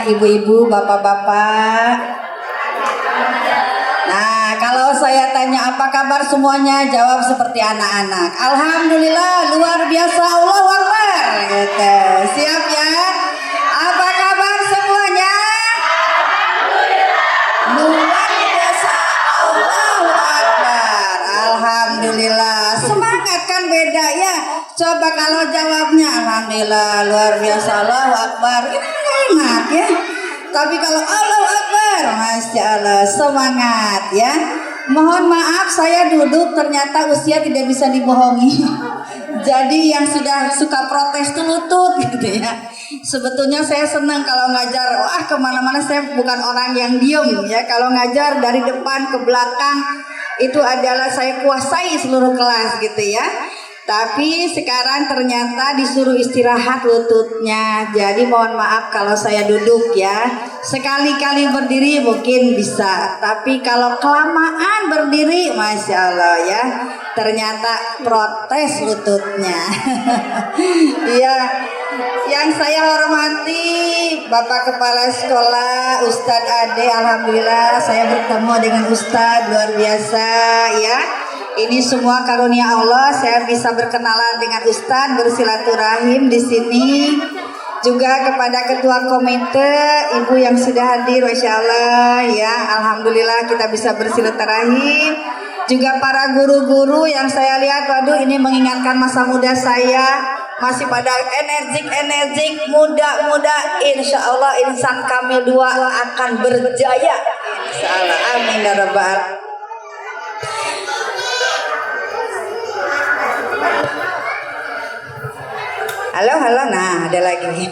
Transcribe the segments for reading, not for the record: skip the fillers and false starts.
Ibu-ibu, bapak-bapak. Nah, kalau saya tanya apa kabar semuanya, jawab seperti anak-anak. Alhamdulillah, luar biasa, Allahu Akbar. Gitu. Siap ya? Apa kabar semuanya? Luar biasa, Allahu Akbar. Alhamdulillah. Semangat kan beda ya. Coba kalau jawabnya Alhamdulillah, luar biasa, Allahu Akbar. Ini enak ya. Tapi kalau Allahu Akbar, Masya Allah, semangat ya. Mohon maaf saya duduk, ternyata usia tidak bisa dibohongi. Jadi yang sudah suka protes tuh lutut gitu ya. Sebetulnya saya senang kalau ngajar. Wah, kemana-mana saya bukan orang yang diem ya. Kalau ngajar dari depan ke belakang itu adalah saya kuasai seluruh kelas gitu ya. Tapi sekarang ternyata disuruh istirahat lututnya. Jadi mohon maaf kalau saya duduk ya. Sekali-kali berdiri mungkin bisa. Tapi kalau kelamaan berdiri, Masya Allah ya. Ternyata protes lututnya. Iya. Yang saya hormati Bapak Kepala Sekolah, Ustadz Ade. Alhamdulillah saya bertemu dengan Ustadz, luar biasa ya. Ini semua karunia Allah, saya bisa berkenalan dengan Ustadz, bersilaturahim di sini. Juga kepada Ketua Komite, Ibu yang sudah hadir, Masya Allah ya. Alhamdulillah kita bisa bersilaturahim. Juga para guru-guru yang saya lihat, waduh ini mengingatkan masa muda saya. Masih pada energik, muda-muda. Insya Allah insan Kamil 2 akan berjaya. Insya Allah, amin ya rabbal. Halo, nah ada lagi.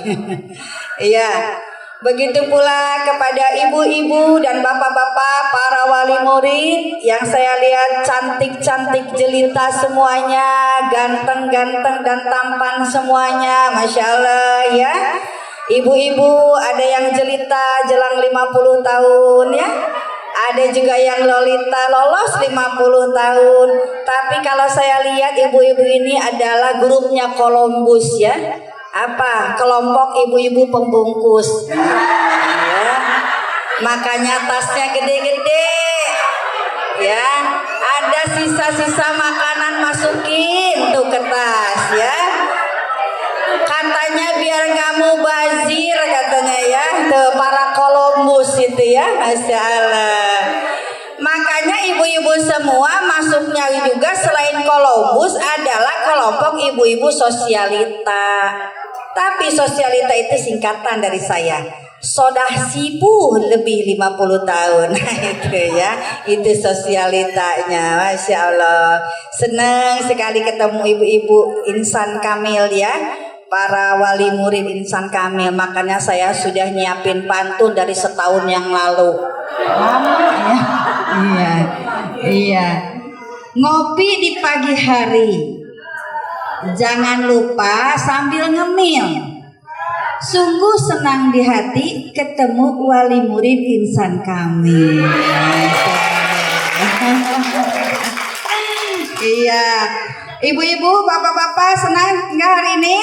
Iya, begitu pula kepada ibu-ibu dan bapak-bapak, para wali murid yang saya lihat cantik-cantik jelita semuanya, ganteng-ganteng dan tampan semuanya, Masya Allah ya. Ibu-ibu ada yang jelita jelang 50 tahun ya. Ada juga yang lolita lolos 50 tahun. Tapi kalau saya lihat ibu-ibu ini adalah grupnya Columbus ya. Apa? Kelompok ibu-ibu pembungkus. Ya. Makanya tasnya gede-gede. Ya. Ada sisa-sisa makanan masukin tuh ke tas ya. Katanya biar nggak mubazir katanya ya. Tuh para Columbus itu ya, Masya Allah. Makanya Makanya ibu-ibu semua masuknya juga selain Columbus adalah kelompok ibu-ibu sosialita. Tapi sosialita itu singkatan dari saya. Sodah sibuh lebih 50 tahun. Nah itu ya, itu sosialitanya. Masya Allah. Senang sekali ketemu ibu-ibu insan kamil ya, para wali murid insan kamil. Makanya saya sudah nyiapin pantun dari setahun yang lalu. Lama ya. Iya. Ngopi di pagi hari, jangan lupa sambil ngemil. Sungguh senang di hati ketemu wali murid insan kami. Iya, ibu-ibu, bapak-bapak senang nggak hari ini?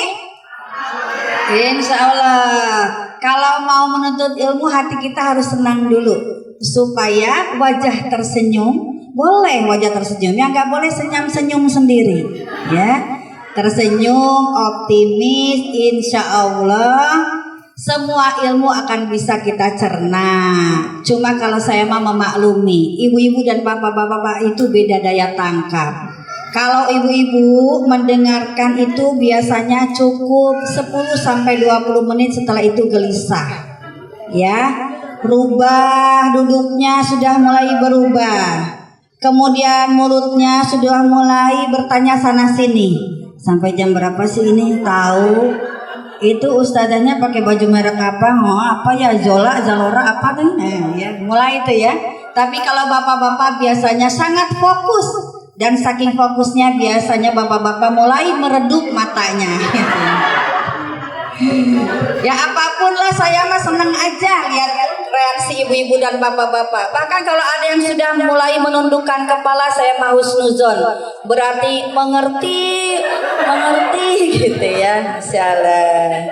Insya Allah. Kalau mau menuntut ilmu, hati kita harus senang dulu supaya wajah tersenyum. Boleh wajah tersenyum, ya nggak boleh senyum-senyum sendiri, ya. Tersenyum, optimis, insya Allah semua ilmu akan bisa kita cerna. Cuma kalau saya mau memaklumi, ibu-ibu dan bapak-bapak itu beda daya tangkap. Kalau ibu-ibu mendengarkan itu biasanya cukup 10-20 menit, setelah itu gelisah. Ya, rubah duduknya sudah mulai berubah. Kemudian mulutnya sudah mulai bertanya sana sini. Sampai jam berapa sih ini? Tahu itu ustazahnya pakai baju merek apa? Oh, apa ya? Zola, Zalora apa tuh? Ya, mulai itu ya. Tapi kalau bapak-bapak biasanya sangat fokus, dan saking fokusnya biasanya bapak-bapak mulai meredup matanya. Ya apapun lah, saya mah seneng aja lihat reaksi ibu-ibu dan bapak-bapak. Bahkan kalau ada yang sudah mulai menundukkan kepala, saya mau husnuzon, berarti mengerti gitu ya. Insyaallah.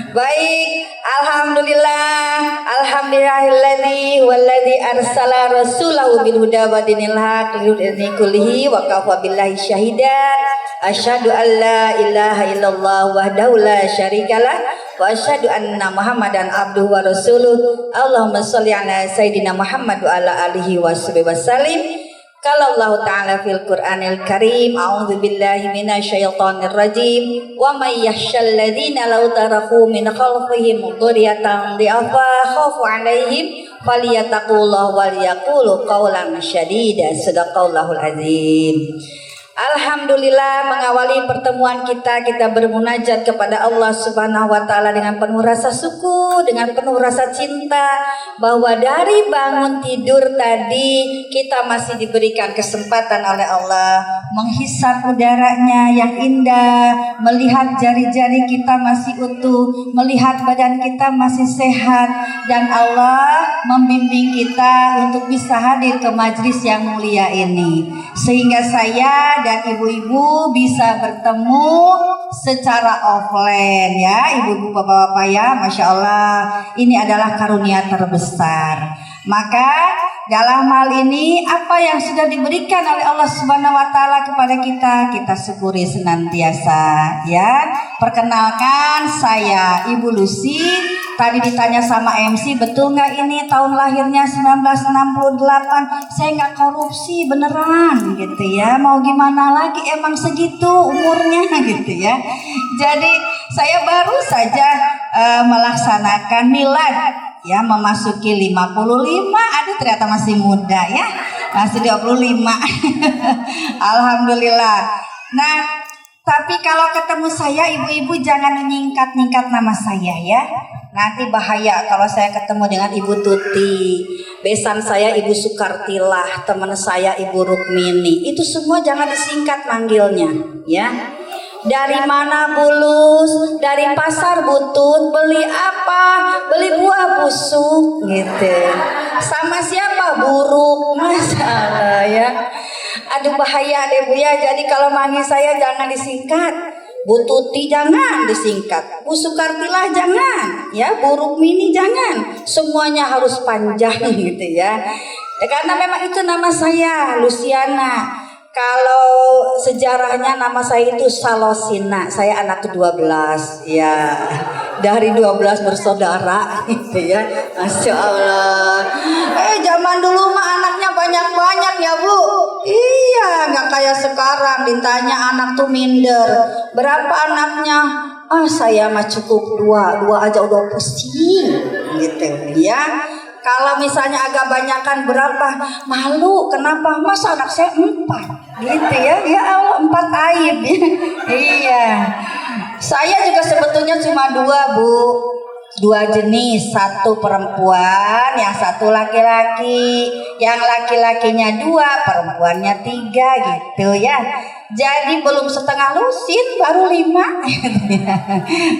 Baik, alhamdulillahilladzi walladzi arsala rasulahu bil huda wa dinil haq liyudhhirahu kullihi wa kafa billahi syahidan. Asyhadu an la ilaha illallah wahdahu la syarikalah wa asyhadu anna Muhammadan abduhu wa rasuluh. Allahumma shalli ala sayidina Muhammad wa ala alihi washabihi wasallim. Qala Allah Ta'ala fil Qur'anil Karim, a'udzu billahi minasyaitonir rajim. Wa may yakhshal ladzina law taraku min khalfihim dhurriyatan dhi'afa khafu 'alaihim falyattaqullaha wal yaqulu qawlan syadida. Shadaqallahul azim. Alhamdulillah, mengawali pertemuan kita bermunajat kepada Allah Subhanahu wa taala dengan penuh rasa syukur, dengan penuh rasa cinta, bahwa dari bangun tidur tadi kita masih diberikan kesempatan oleh Allah menghisap udaranya yang indah, melihat jari-jari kita masih utuh, melihat badan kita masih sehat, dan Allah membimbing kita untuk bisa hadir ke majlis yang mulia ini, sehingga saya dan ibu-ibu bisa bertemu secara offline ya, ibu-ibu bapak-bapak ya. Masya Allah, ini adalah karunia terbesar. Maka dalam hal ini apa yang sudah diberikan oleh Allah Subhanahu wa taala kepada kita syukuri senantiasa ya. Perkenalkan, saya Ibu Lucy. Tadi ditanya sama MC, betul nggak ini tahun lahirnya 1968? Saya nggak korupsi beneran gitu ya. Mau gimana lagi, emang segitu umurnya gitu ya. Jadi saya baru saja melaksanakan milad ya, memasuki 55. Aduh ternyata masih muda ya, masih 25. Alhamdulillah. Nah, tapi kalau ketemu saya ibu-ibu jangan menyingkat-nyingkat nama saya ya. Nanti bahaya kalau saya ketemu dengan Ibu Tuti, besan saya Ibu Sukartilah, teman saya Ibu Rukmini. Itu semua jangan disingkat manggilnya ya. Dari mana Bulus? Dari pasar Butut. Beli apa? Beli buah busuk gitu. Sama siapa? Buruk. Masalah ya. Aduh bahaya deh Bu ya. Jadi kalau manggil saya jangan disingkat. Bu Tuti jangan disingkat, Bu Sukartilah jangan, ya Bu Rukmini jangan, semuanya harus panjang gitu ya. Karena memang itu nama saya Luciana. Kalau sejarahnya nama saya itu Salosina, saya anak ke-12 ya, dari 12 bersaudara gitu ya. Masya Allah. Zaman dulu mah anaknya banyak-banyak ya Bu. Iya, nggak kayak sekarang ditanya anak tuh minder. Berapa anaknya? Saya mah cukup dua aja udah pusing gitu ya. Kalau misalnya agak banyakan berapa? Malu, kenapa? Masa anak saya 4 gitu ya. Ya Allah, 4 aib. Iya. Saya juga sebetulnya cuma 2 Bu. 2 jenis, 1 perempuan, yang 1 laki-laki. Yang laki-lakinya 2, perempuannya 3 gitu ya. Jadi belum setengah lusin, baru 5.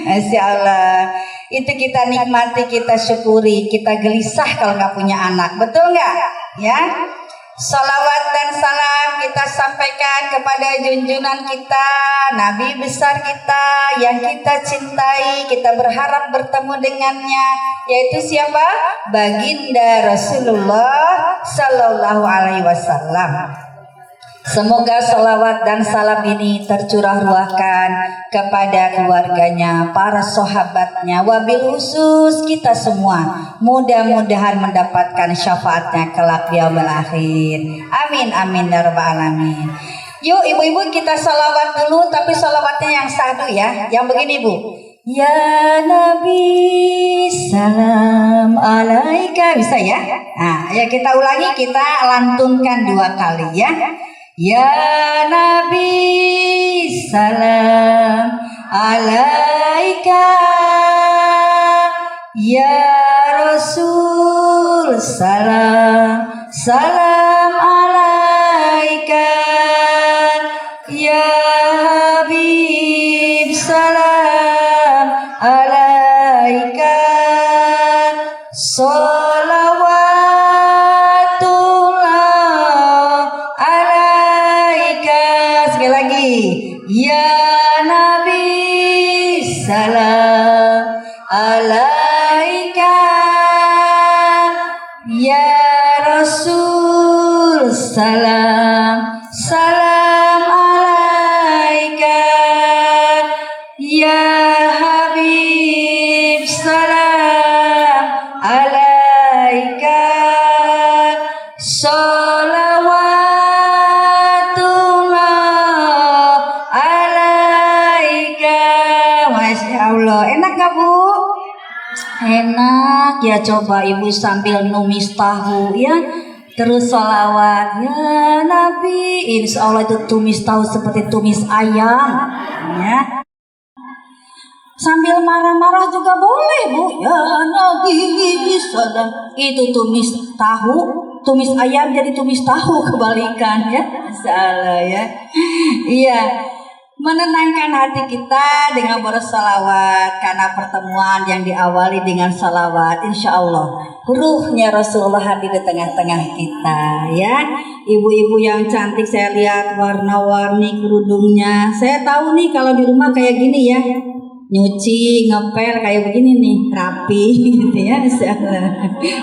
Masya Allah. Itu kita nikmati, kita syukuri, kita gelisah kalau nggak punya anak, betul nggak? Ya. Salawat dan salam kita sampaikan kepada junjungan kita, Nabi besar kita yang kita cintai, kita berharap bertemu dengannya, yaitu siapa? Baginda Rasulullah Sallallahu Alaihi Wasallam. Semoga salawat dan salam ini tercurah ruahkan kepada keluarganya, para sahabatnya, wabil khusus kita semua. Mudah-mudahan mendapatkan syafaatnya kelak di yaumil akhir. Amin amin ya rabbal alamin. Yuk ibu-ibu kita salawat dulu, tapi salawatnya yang sahdu ya. Yang begini Bu. Ya Nabi salam alaika, bisa ya? Nah, ya kita ulangi, kita lantunkan 2 kali ya. Ya Nabi salam alaika, ya Rasul salam alaika, ya Habib salam alaika, ya Nabi salam alaika, ya Rasul salam alaika, ya Habib salam alaika, enak gak Bu? Enak ya, coba ibu sambil numis tahu ya, terus sholawat ya Nabi, insya Allah itu tumis tahu seperti tumis ayam ya. Sambil marah-marah juga boleh Bu, ya Nabi sadang. Itu tumis tahu, tumis ayam jadi tumis tahu, kebalikan ya. Salah ya. Iya. Menenangkan hati kita dengan bersalawat, karena pertemuan yang diawali dengan salawat, insya Allah ruhnya Rasulullah hadir di tengah-tengah kita ya. Ibu-ibu yang cantik saya lihat warna-warni kerudungnya. Saya tahu nih kalau di rumah kayak gini ya, nyuci ngepel kayak begini nih, rapi gitu ya.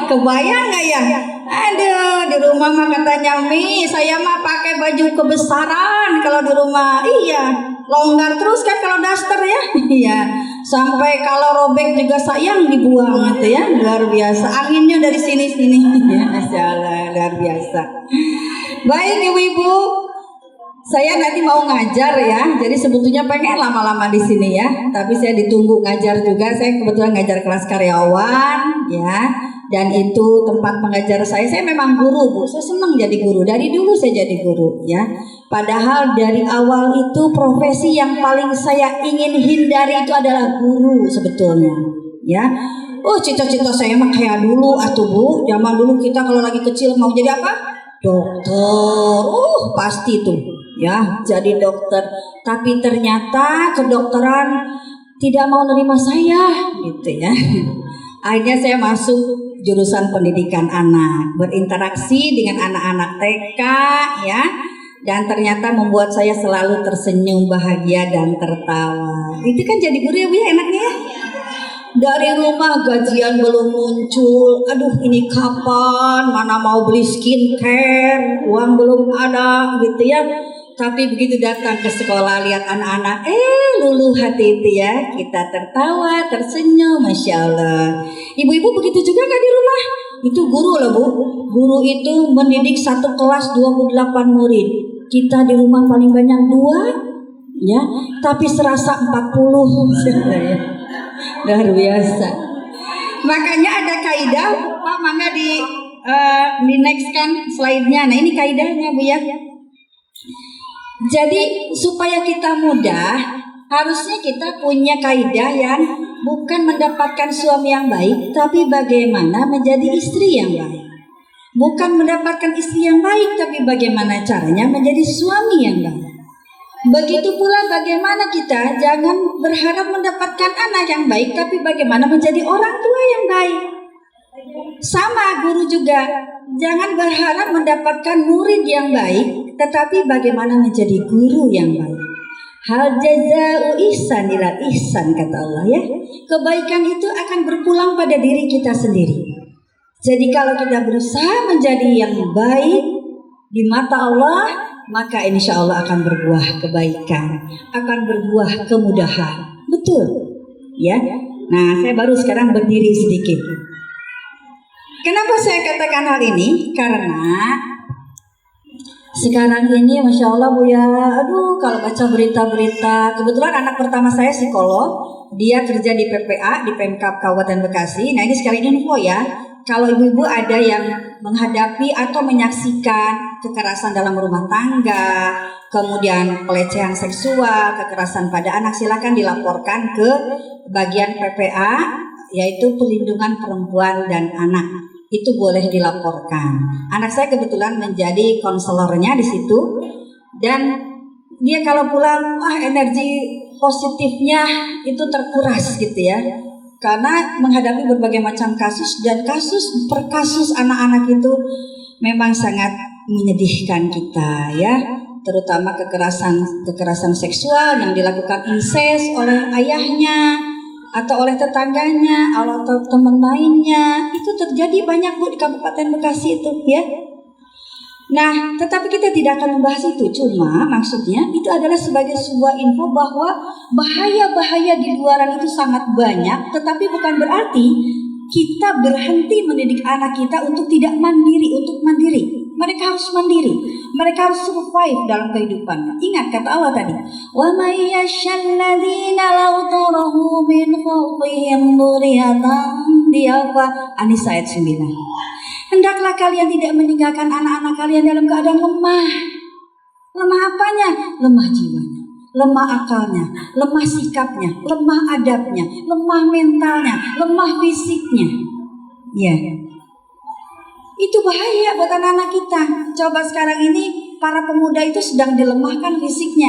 Kebayang nggak ya? Aduh, di rumah mah katanya Mi, saya mah pakai baju kebesaran kalau di rumah. Iya, longgar terus kan kalau daster ya. Iya, sampai kalau robek juga sayang dibuang gitu ya. Luar biasa, anginnya dari sini-sini ya. Masya Allah, luar biasa. Baik ibu-ibu, saya nanti mau ngajar ya. Jadi sebetulnya pengen lama-lama di sini ya, tapi saya ditunggu ngajar juga. Saya kebetulan ngajar kelas karyawan ya. Dan itu tempat pengajar saya memang guru Bu, saya senang jadi guru, dari dulu saya jadi guru ya. Padahal dari awal itu profesi yang paling saya ingin hindari itu adalah guru sebetulnya ya. Cita-cita saya mah kayak dulu atuh Bu, zaman dulu kita kalau lagi kecil mau jadi apa? Dokter, pasti tuh ya jadi dokter. Tapi ternyata kedokteran tidak mau nerima saya gitu ya. Akhirnya saya masuk jurusan pendidikan anak, berinteraksi dengan anak-anak TK ya, dan ternyata membuat saya selalu tersenyum, bahagia dan tertawa. Itu kan jadi guru ya Bu ya, enaknya ya. Dari rumah gajian belum muncul, aduh ini kapan, mana mau beli skincare, uang belum ada gitu ya. Tapi begitu datang ke sekolah lihat anak-anak, luluh hati itu ya, kita tertawa, tersenyum, Masya Allah. Ibu-ibu begitu juga kan di rumah? Itu guru loh Bu. Guru itu mendidik satu kelas 28 murid. Kita di rumah paling banyak 2, ya, tapi serasa 40. Luar biasa. Makanya ada kaidah, Pak, mangga di next kan slide-nya. Nah, ini kaidahnya Bu ya. Jadi supaya kita mudah, harusnya kita punya kaidah yang bukan mendapatkan suami yang baik, tapi bagaimana menjadi istri yang baik. Bukan mendapatkan istri yang baik, tapi bagaimana caranya menjadi suami yang baik. Begitu pula bagaimana kita jangan berharap mendapatkan anak yang baik, tapi bagaimana menjadi orang tua yang baik. Sama guru juga, jangan berharap mendapatkan murid yang baik, tetapi bagaimana menjadi guru yang baik. Hal jaza'u ihsan ilal ihsan, kata Allah ya. Kebaikan itu akan berpulang pada diri kita sendiri. Jadi kalau kita berusaha menjadi yang baik di mata Allah, maka insya Allah akan berbuah kebaikan, akan berbuah kemudahan. Betul ya. Nah, saya baru sekarang berdiri sedikit. Kenapa saya katakan hal ini? Karena sekarang ini Masya Allah Bu ya, aduh kalau baca berita-berita, kebetulan anak pertama saya psikolog, dia kerja di PPA, di Pemkab Kabupaten Bekasi. Nah ini sekali info ya, kalau ibu-ibu ada yang menghadapi atau menyaksikan kekerasan dalam rumah tangga, kemudian pelecehan seksual, kekerasan pada anak, silakan dilaporkan ke bagian PPA, yaitu Perlindungan Perempuan dan Anak. Itu boleh dilaporkan. Anak saya kebetulan menjadi konselornya di situ, dan dia kalau pulang, energi positifnya itu terkuras gitu ya. Karena menghadapi berbagai macam kasus, dan kasus per kasus anak-anak itu memang sangat menyedihkan kita ya. Terutama kekerasan seksual yang dilakukan incest oleh ayahnya, atau oleh tetangganya, atau teman lainnya, itu terjadi banyak Bu di Kabupaten Bekasi itu ya. Nah, tetapi kita tidak akan membahas itu. Cuma maksudnya itu adalah sebagai sebuah info bahwa bahaya-bahaya di luaran itu sangat banyak, tetapi bukan berarti kita berhenti mendidik anak kita untuk tidak mandiri, untuk mandiri. Mereka harus mandiri, mereka harus survive dalam kehidupan. Ingat kata Allah tadi, wa may yashalladzina law tarahu min khalqihim dzurriyyatan diafa, An-Nisa ayat 9. Hendaklah kalian tidak meninggalkan anak-anak kalian dalam keadaan lemah. Lemah apanya? Lemah jiwanya, lemah akalnya, lemah sikapnya, lemah adabnya, lemah mentalnya, lemah fisiknya. Ya. Itu bahaya buat anak-anak kita. Coba sekarang ini para pemuda itu sedang dilemahkan fisiknya.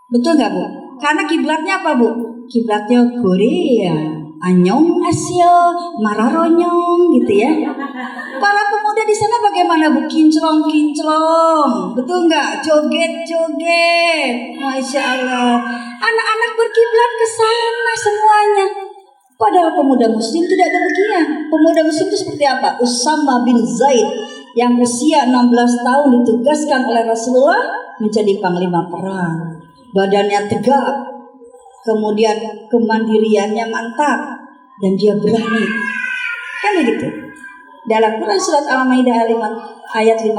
Betul gak Bu? Karena kiblatnya apa Bu? Kiblatnya Korea, Anyong Asia, Mararonyong gitu ya. Para pemuda di sana bagaimana Bu? Kinclong-kinclong. Betul nggak? Joget-joget. Masya Allah. Anak-anak berkiblat ke sana semuanya. Padahal pemuda muslim tidak demikian. Pemuda muslim itu seperti apa? Usama bin Zaid yang usia 16 tahun ditugaskan oleh Rasulullah menjadi panglima perang. Badannya tegak, kemudian kemandiriannya mantap, dan dia berani. Kan begitu. Dalam Quran surat Al-Maidah ayat 54,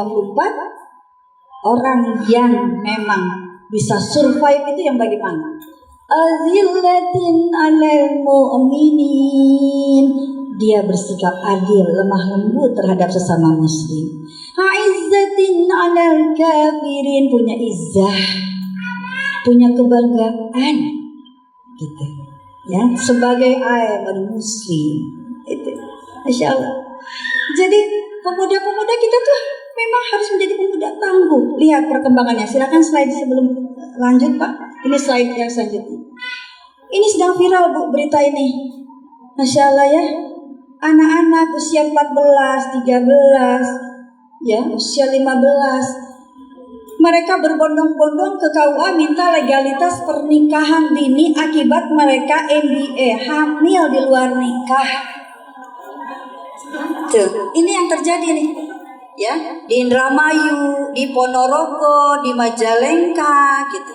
orang yang memang bisa survive itu yang bagaimana? Azillatin 'alal mu'minin, dia bersikap adil, lemah lembut terhadap sesama muslim. Aizzatin 'alal kafirin, punya izzah, punya kebanggaan gitu ya, sebagai muslim itu. Masya Allah. Jadi pemuda-pemuda kita tuh memang harus menjadi pemuda tangguh. Lihat perkembangannya. Silakan slide sebelum lanjut Pak. Ini slide yang selanjutnya. Ini sedang viral Bu berita ini. Masya Allah ya. Anak-anak usia 14, 13, ya usia 15. Mereka berbondong-bondong ke KUA minta legalitas pernikahan dini akibat mereka MBA, hamil di luar nikah. Tuh, ini yang terjadi nih. Ya, di Indramayu, di Ponorogo, di Majalengka gitu.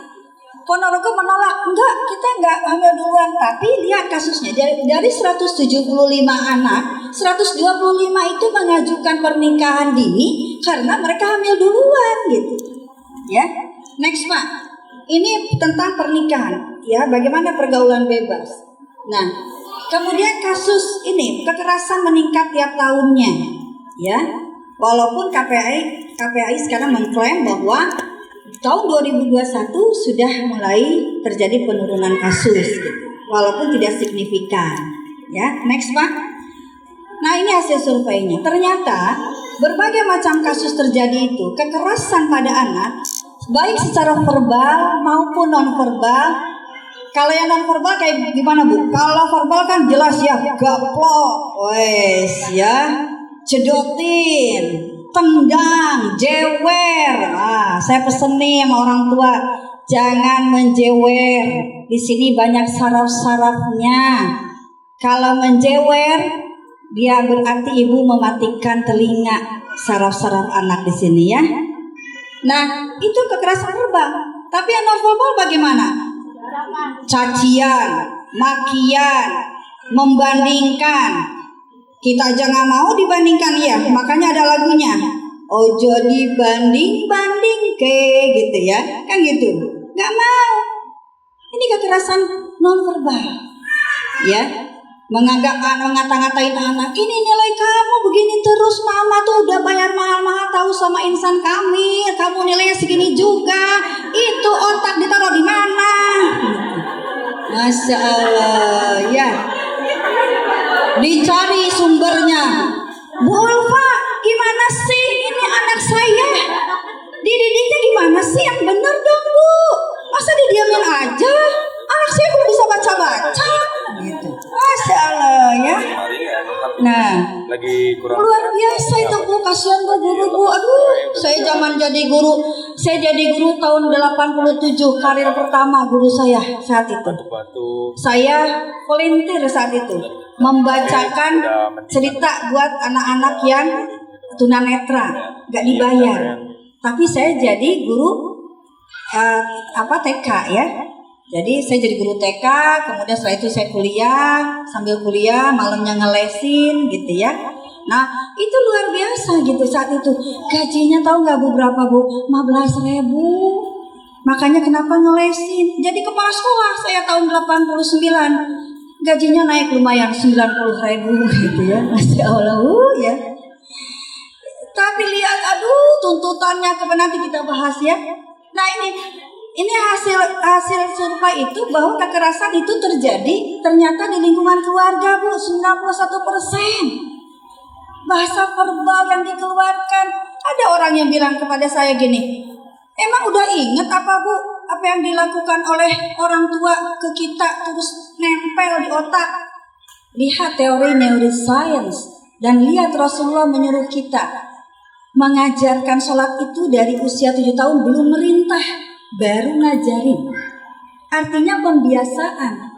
Ponorogo menolak, enggak, kita enggak hamil duluan. Tapi lihat kasusnya, dari 175 anak, 125 itu mengajukan pernikahan dini karena mereka hamil duluan gitu. Ya, next Pak. Ini tentang pernikahan, ya, bagaimana pergaulan bebas. Nah, kemudian kasus ini kekerasan meningkat tiap tahunnya, ya. Walaupun KPAI sekarang mengklaim bahwa tahun 2021 sudah mulai terjadi penurunan kasus, gitu. Walaupun tidak signifikan, ya. Next Pak. Nah ini hasil surveinya. Ternyata berbagai macam kasus terjadi itu kekerasan pada anak, baik secara verbal maupun non verbal. Kalau yang non verbal kayak gimana Bu? Kalau verbal kan jelas ya, gaplok, wes ya, cedotin, tendang, jewer. Saya pesen nih sama orang tua, jangan menjewer. Di sini banyak saraf-sarafnya. Kalau menjewer, dia berarti ibu mematikan telinga saraf-saraf anak di sini ya. Nah, itu kekerasan verbal. Tapi yang non verbal bagaimana? Cacian, makian, membandingkan. Kita aja nggak mau dibandingkan ya, makanya ada lagunya. Ojo dibanding-banding ke gitu ya, kan gitu. Nggak mau. Ini kekerasan non verbal, ya. Mengata-ngatain anak, ini nilai kamu begini terus, mama tuh udah bayar mahal-mahal tahu sama insan kami, kamu nilainya segini juga, itu otak ditaruh di mana? Masya Allah, ya. Dicari sumbernya. Bu Ulfa, gimana sih ini anak saya? Dididiknya gimana sih? Yang bener dong Bu. Masa didiamin aja? Anak saya belum bisa baca-baca. Gitu. Masya Allah ya. Nah, luar biasa itu Bu. Kasihan Bu guru Bu. Aduh, saya zaman jadi guru. Saya jadi guru tahun 87. Karir pertama guru saya saat itu. Saya volunteer saat itu, membacakan cerita buat anak-anak yang tunanetra, gak dibayar. Tapi saya jadi guru TK ya. Jadi saya jadi guru TK, kemudian setelah itu saya kuliah, sambil kuliah malamnya ngelesin gitu ya. Nah itu luar biasa gitu saat itu. Gajinya tahu nggak Bu berapa Bu? 15.000. Makanya kenapa ngelesin? Jadi kepala sekolah saya tahun 89. Gajinya naik lumayan 90.000 gitu ya. Masya Allah ya. Tapi lihat, aduh tuntutannya nanti kita bahas ya. Nah ini hasil survei itu bahwa kekerasan itu terjadi ternyata di lingkungan keluarga Bu, 91%. Bahasa verbal yang dikeluarkan. Ada orang yang bilang kepada saya gini, emang udah inget apa Bu, apa yang dilakukan oleh orang tua ke kita terus nempel di otak. Lihat teori neuroscience dan lihat Rasulullah menyuruh kita mengajarkan sholat itu dari usia 7 tahun, belum merintah, baru ngajarin. Artinya pembiasaan.